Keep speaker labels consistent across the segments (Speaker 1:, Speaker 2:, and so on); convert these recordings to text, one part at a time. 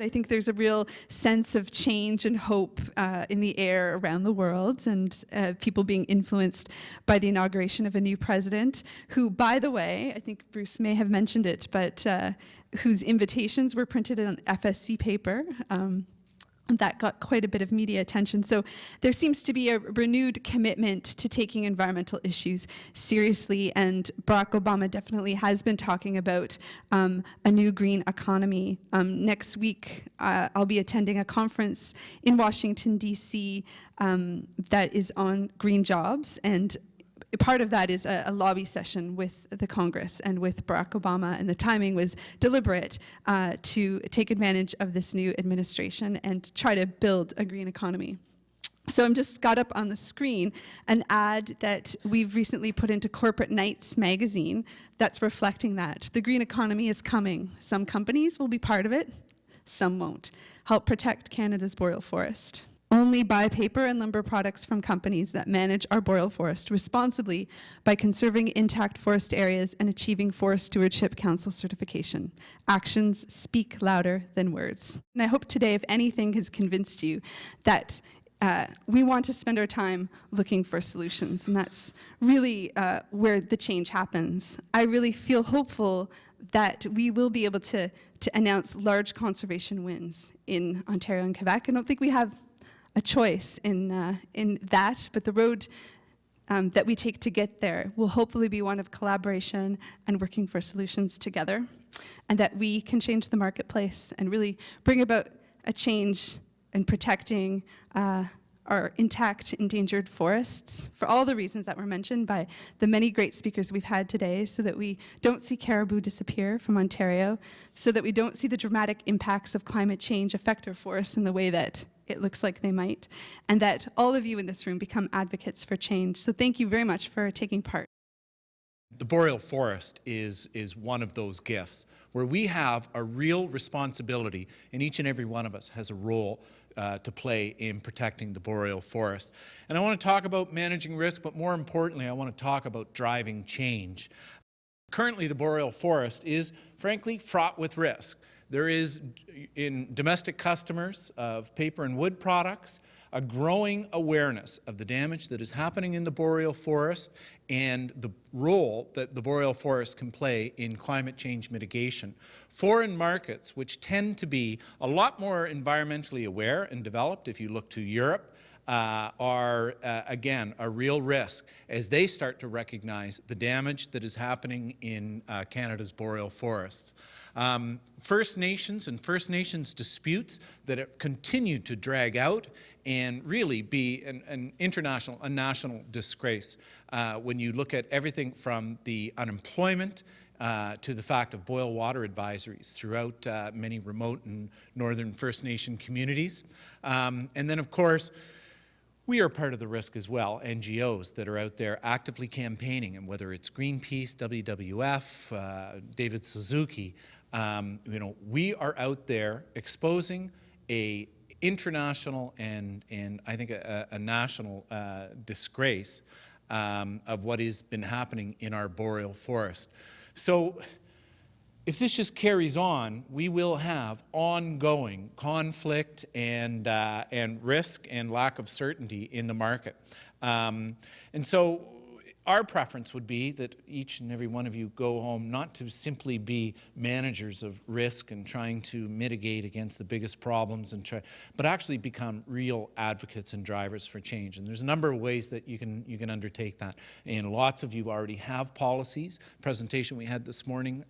Speaker 1: I think there's a real sense of change and hope in the air around the world, and people being influenced by the inauguration of a new president who, by the way, I think Bruce may have mentioned it, but whose invitations were printed on FSC paper. That got quite a bit of media attention. So there seems to be a renewed commitment to taking environmental issues seriously, and Barack Obama definitely has been talking about a new green economy. Next week, I'll be attending a conference in Washington, D.C. That is on green jobs, and part of that is a lobby session with the Congress and with Barack Obama, and the timing was deliberate to take advantage of this new administration and try to build a green economy. So I'm just got up on the screen an ad that we've recently put into Corporate Knights magazine that's reflecting that. The green economy is coming. Some companies will be part of it, some won't. Help protect Canada's boreal forest. Only buy paper and lumber products from companies that manage our boreal forest responsibly by conserving intact forest areas and achieving Forest Stewardship Council certification. Actions speak louder than words. And I hope today, if anything, has convinced you that we want to spend our time looking for solutions, and that's really where the change happens. I really feel hopeful that we will be able to announce large conservation wins in Ontario and Quebec. I don't think we have a choice in that, but the road that we take to get there will hopefully be one of collaboration and working for solutions together, and that we can change the marketplace and really bring about a change in protecting our intact, endangered forests for all the reasons that were mentioned by the many great speakers we've had today, so that we don't see caribou disappear from Ontario, so that we don't see the dramatic impacts of climate change affect our forests in the way that it looks like they might, and that all of you in this room become advocates for change. So thank you very much for taking part.
Speaker 2: The boreal forest is one of those gifts where we have a real responsibility, and each and every one of us has a role to play in protecting the boreal forest. And I want to talk about managing risk, but more importantly, I want to talk about driving change. Currently, the boreal forest is, frankly, fraught with risk. There is, in domestic customers of paper and wood products, a growing awareness of the damage that is happening in the boreal forest and the role that the boreal forest can play in climate change mitigation. Foreign markets, which tend to be a lot more environmentally aware and developed, if you look to Europe, are, again, a real risk as they start to recognize the damage that is happening in Canada's boreal forests. First Nations and First Nations disputes that have continued to drag out and really be an international, a national disgrace when you look at everything from the unemployment to the fact of boil water advisories throughout many remote and northern First Nation communities. And then, of course, we are part of the risk as well, NGOs that are out there actively campaigning, and whether it's Greenpeace, WWF, David Suzuki, we are out there exposing a international and I think a national disgrace of what has been happening in our boreal forest. So if this just carries on, we will have ongoing conflict and risk and lack of certainty in the market. And so our preference would be that each and every one of you go home not to simply be managers of risk and trying to mitigate against the biggest problems, but actually become real advocates and drivers for change. And there's a number of ways that you can undertake that. And lots of you already have policies. The presentation we had this morning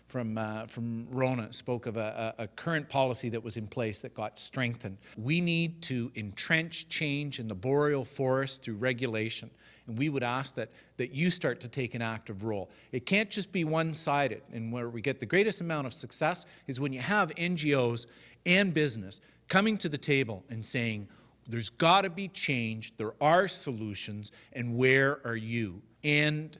Speaker 2: from Rona spoke of a current policy that was in place that got strengthened. We need to entrench change in the boreal forest through regulation. And we would ask that you start to take an active role. It can't just be one-sided. And where we get the greatest amount of success is when you have NGOs and business coming to the table and saying, there's got to be change, there are solutions, and where are you? And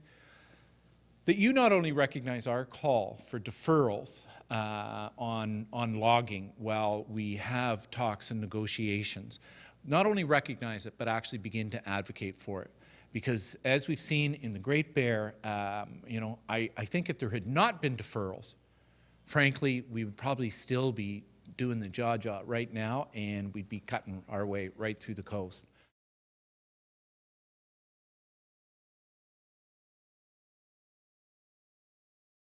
Speaker 2: that you not only recognize our call for deferrals on logging while we have talks and negotiations, not only recognize it, but actually begin to advocate for it. Because as we've seen in the Great Bear, I think if there had not been deferrals, frankly, we would probably still be doing the jaw right now, and we'd be cutting our way right through the coast.